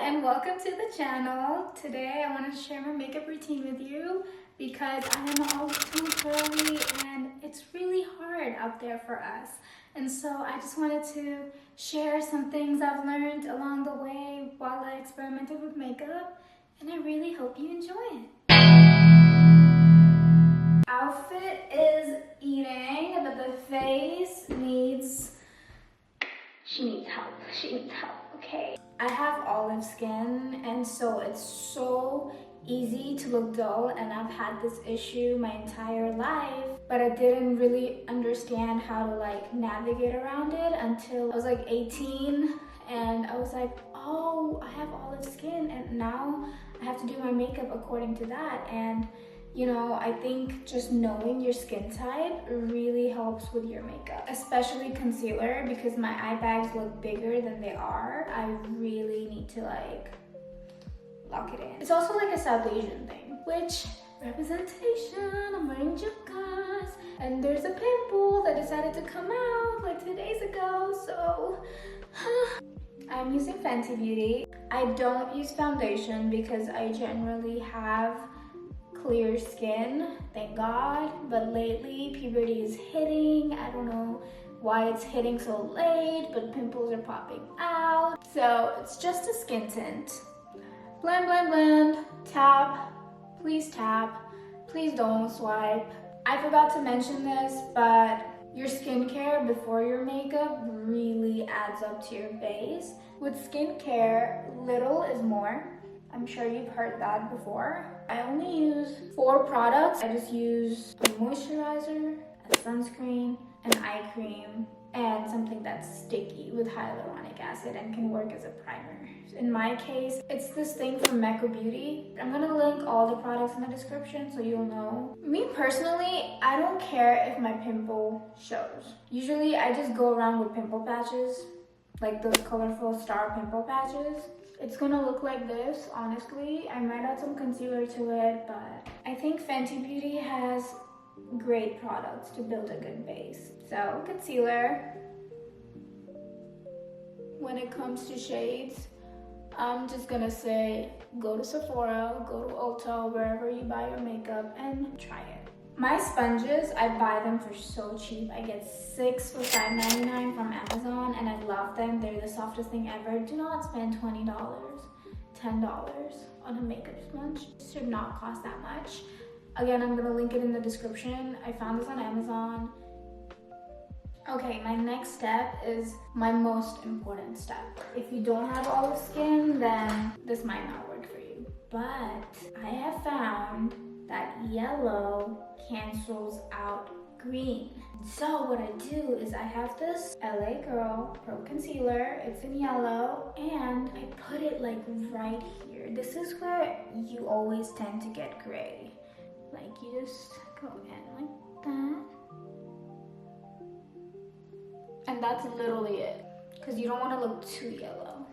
and welcome to the channel. Today I wanted to share my makeup routine with you because I am always too girly and it's really hard out there for us. And so I just wanted to share some things I've learned along the way while I experimented with makeup, and I really hope you enjoy it. Outfit is eating, but the face needs help. She needs help, okay? I have olive skin, and so it's so easy to look dull, and I've had this issue my entire life, but I didn't really understand how to navigate around it until I was 18, and I was like, oh, I have olive skin, and now I have to do my makeup according to that. And you know, I think just knowing your skin type really helps with your makeup, especially concealer, because my eye bags look bigger than they are. I really need to lock it in. It's also like a South Asian thing, which representation, I'm wearing jukas, and there's a pimple that decided to come out like 2 days ago, so I'm using Fenty Beauty. I don't use foundation because I generally have clear skin, thank God, but lately puberty is hitting. I don't know why it's hitting so late, but pimples are popping out. So it's just a skin tint. Blend, blend, blend, tap, please don't swipe. I forgot to mention this, but your skincare before your makeup really adds up to your base. With skincare, little is more. I'm sure you've heard that before. I only use 4 products. I just use a moisturizer, a sunscreen, an eye cream, and something that's sticky with hyaluronic acid and can work as a primer. In my case, it's this thing from Mecca Beauty. I'm gonna link all the products in the description so you'll know. Me personally, I don't care if my pimple shows. Usually I just go around with pimple patches, like those colorful star pimple patches. It's gonna look like this, honestly. I might add some concealer to it, but I think Fenty Beauty has great products to build a good base. So, concealer. When it comes to shades, I'm just gonna say, go to Sephora, go to Ulta, wherever you buy your makeup, and try it. My sponges, I buy them for so cheap. I get 6 for $5.99 from Amazon, and I love them. They're the softest thing ever. Do not spend $20, $10 on a makeup sponge. It should not cost that much. Again, I'm gonna link it in the description. I found this on Amazon. Okay, my next step is my most important step. If you don't have olive skin, then this might not work for you. But I have found that yellow cancels out green. So what I do is I have this LA Girl Pro Concealer. It's in yellow, and I put it right here. This is where you always tend to get gray. You just go in like that. And that's literally it, because you don't want to look too yellow.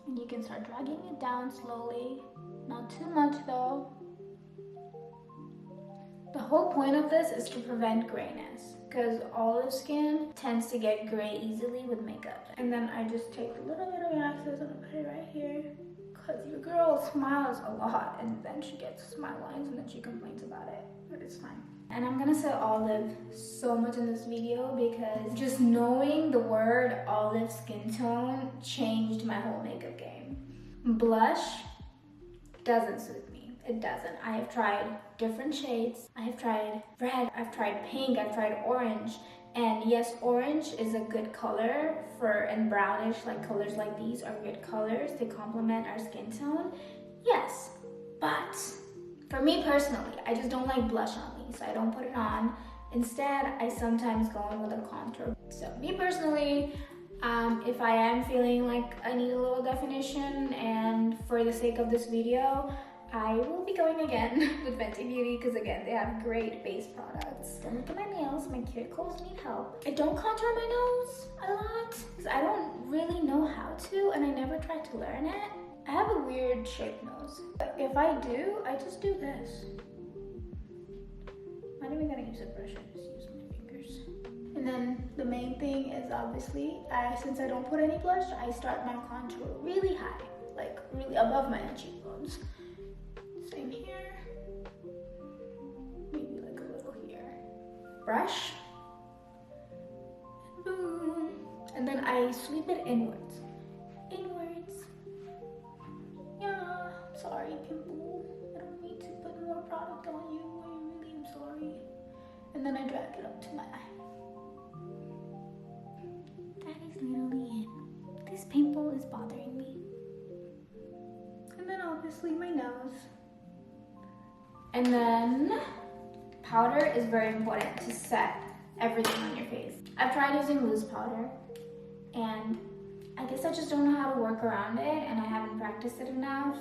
And you can start dragging it down slowly. Not too much though. The whole point of this is to prevent grayness, because olive skin tends to get gray easily with makeup. And then I just take a little bit of access and I put it right here, because your girl smiles a lot and then she gets smile lines and then she complains about it, but it's fine. And I'm gonna say olive so much in this video because just knowing the word olive skin tone changed my whole makeup game. Blush doesn't suit me. It doesn't. I have tried different shades. I have tried red, I've tried pink, I've tried orange. And yes, orange is a good color and brownish colors like these are good colors to complement our skin tone. Yes, but for me personally, I just don't like blush on me, so I don't put it on. Instead, I sometimes go in with a contour. So me personally, if I am feeling like I need a little definition, and for the sake of this video, I will be going again with Fenty Beauty because again, they have great base products. Don't look at my nails, my cuticles need help. I don't contour my nose a lot because I don't really know how to, and I never tried to learn it. I have a weird shaped nose. But if I do, I just do this. I'm not even gonna use a brush, I just use my fingers. And then the main thing is obviously, since I don't put any blush, I start my contour really high, like really above my cheekbones. Same here, maybe like a little here. Brush, boom. And then I sweep it inwards. Inwards. Yeah, sorry pimple. I don't need to put more product on you. I really am sorry. And then I drag it up to my eye. That is literally it. This pimple is bothering me. And then obviously my nose. And then powder is very important to set everything on your face. I've tried using loose powder and I guess I just don't know how to work around it and I haven't practiced it enough.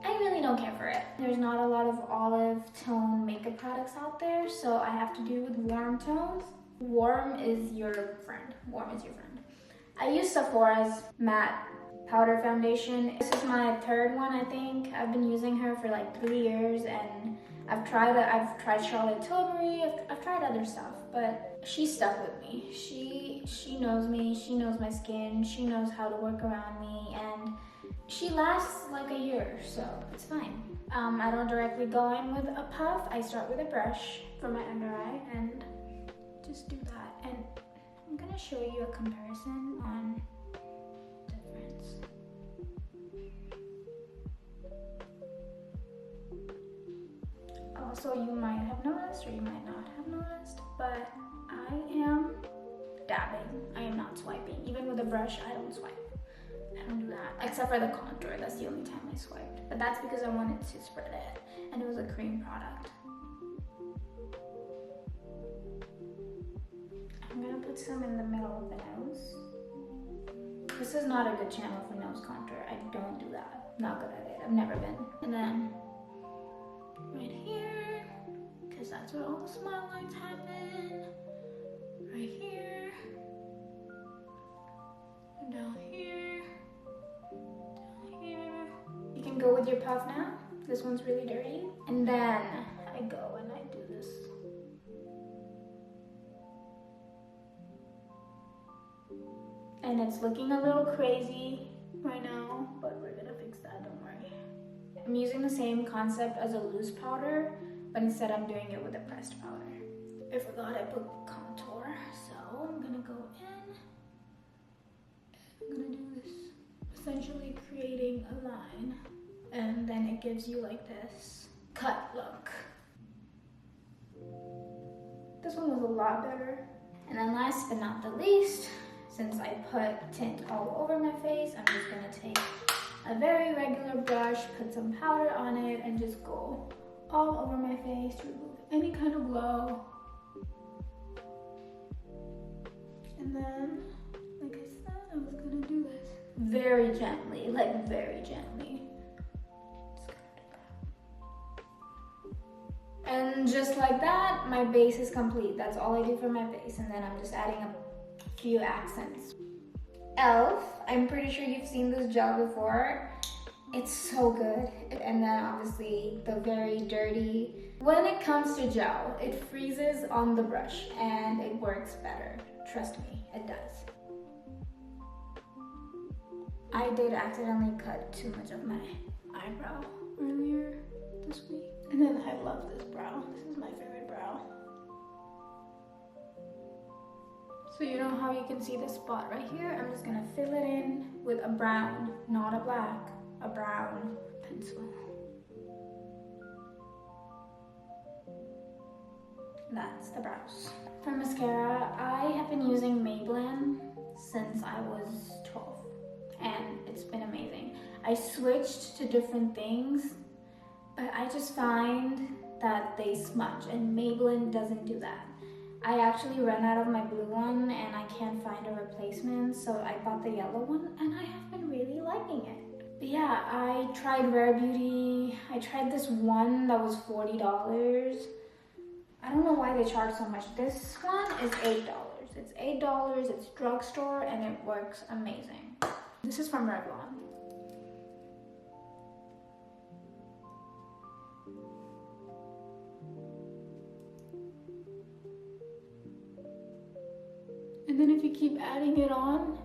I really don't care for it. There's not a lot of olive tone makeup products out there, so I have to do with warm tones. Warm is your friend. Warm is your friend. I use Sephora's matte powder foundation. This is my third one, I think. I've been using her for like 3 years and I've tried Charlotte Tilbury, I've tried other stuff, but she stuck with me. She knows me, she knows my skin, she knows how to work around me, and she lasts like a year, so it's fine. I don't directly go in with a puff. I start with a brush for my under eye and just do that. And I'm gonna show you a comparison on difference. Also, you might have noticed or you might not have noticed, but I am dabbing. I am not swiping. Even with a brush, I don't swipe. I don't do that, except for the contour. That's the only time I swiped. But that's because I wanted to spread it, and it was a cream product. I'm gonna put some in the middle of the nose. This is not a good channel for nose contour. I don't do that. Not good at it. I've never been. And then right here, because that's where all the smile lines happen. Right here, and down here, down here. You can go with your puff now. This one's really dirty. And then I go and I do this. And it's looking a little crazy right now, but we're gonna fix that, don't worry. I'm using the same concept as a loose powder, but instead I'm doing it with a pressed powder. I forgot I put contour, so I'm gonna go in. I'm gonna do this, essentially creating a line, and then it gives you like this cut look. This one was a lot better. And then last but not the least, since I put tint all over my face, I'm just gonna take a very regular brush, put some powder on it, and just go all over my face to remove any kind of glow. And then, like I said, I was gonna do this very gently, like very gently. And just like that, my base is complete. That's all I do for my base. And then I'm just adding a few accents. Elf, I'm pretty sure you've seen this gel before. It's so good. And then obviously the very dirty. When it comes to gel, it freezes on the brush and it works better. Trust me, it does. I did accidentally cut too much of my eyebrow earlier this week. And then I love this brow. This is my favorite brow. So you know how you can see this spot right here? I'm just gonna fill it in with a brown, not a black, a brown pencil. That's the brows. For mascara, I have been using Maybelline since I was 12 and it's been amazing. I switched to different things, but I just find that they smudge and Maybelline doesn't do that. I actually ran out of my blue one and I can't find a replacement, so I bought the yellow one and I have been really liking it. But yeah, I tried Rare Beauty. I tried this one that was $40. I don't know why they charge so much. This one is $8. It's $8, it's drugstore, and it works amazing. This is from Revlon. then if you keep adding it on,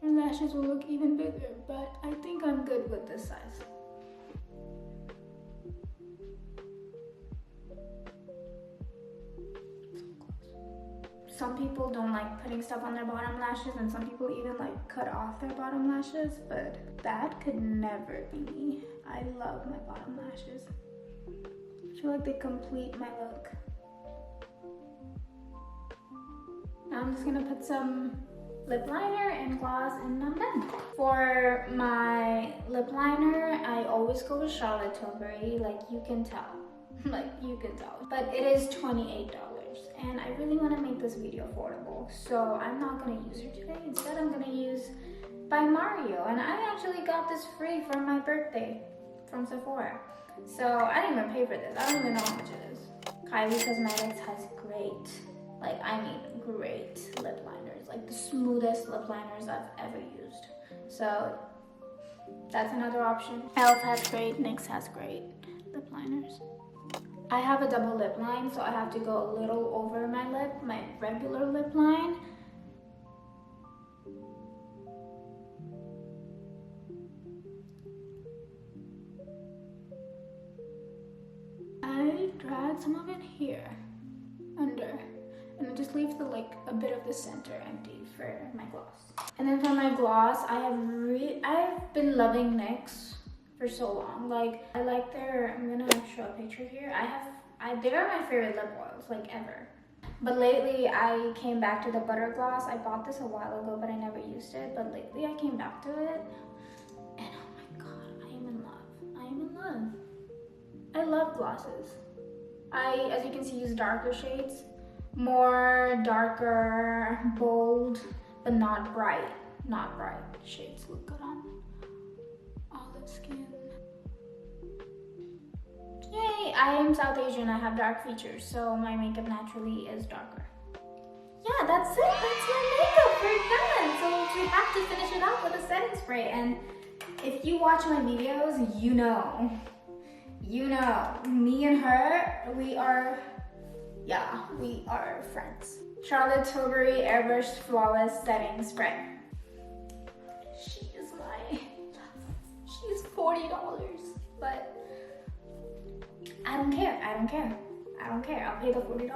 your lashes will look even bigger, but I think I'm good with this size. Some people don't like putting stuff on their bottom lashes, and some people even like cut off their bottom lashes, but that could never be me. I love my bottom lashes. I feel like they complete my look. Now I'm just gonna put some lip liner and gloss and I'm done. For my lip liner, I always go with Charlotte Tilbury, like you can tell. Like you can tell. But it is $28 and I really want to make this video affordable. So I'm not going to use her today. Instead, I'm going to use by Mario. And I actually got this free for my birthday from Sephora. So I didn't even pay for this. I don't even know how much it is. Kylie Cosmetics has great, like I mean great lip liners. Like the smoothest lip liners I've ever used. So that's another option. e.l.f. has great, NYX has great lip liners. I have a double lip line, so I have to go a little over my lip, my regular lip line. I drag some of it here, under, and it just leaves a bit of the center empty for my gloss. And then for my gloss, I've been loving NYX for so long. Like I like their, I'm gonna show a picture here. They're my favorite lip oils, like ever. But lately I came back to the butter gloss. I bought this a while ago, but I never used it. But lately I came back to it, and oh my god, I am in love. I am in love. I love glosses. As you can see, use darker shades, more darker, bold, but not bright shades look good on olive skin. Yay! I am South Asian. I have dark features, so my makeup naturally is darker. Yeah, that's it. That's my makeup. We're done. So we have to finish it off with a setting spray. And if you watch my videos, you know, me and her, we are friends. Charlotte Tilbury Airbrush Flawless Setting Spray. She is she's $40, but I don't care. I'll pay the $40.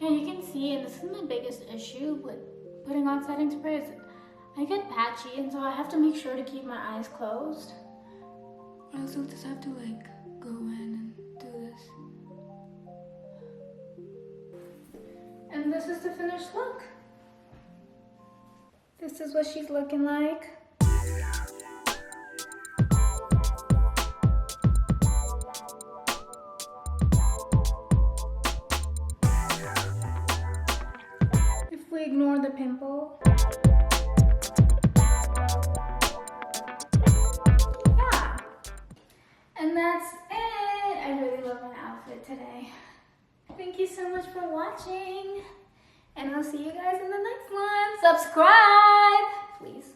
Yeah, you can see, and this is my biggest issue with putting on setting spray, is I get patchy, and so I have to make sure to keep my eyes closed. I also just have to like go in and do this. And this is the finished look. This is what she's looking like. If we ignore the pimple, yeah. And that's it. I really love my outfit today. Thank you so much for watching, and I'll see you guys in the next one. Subscribe, please.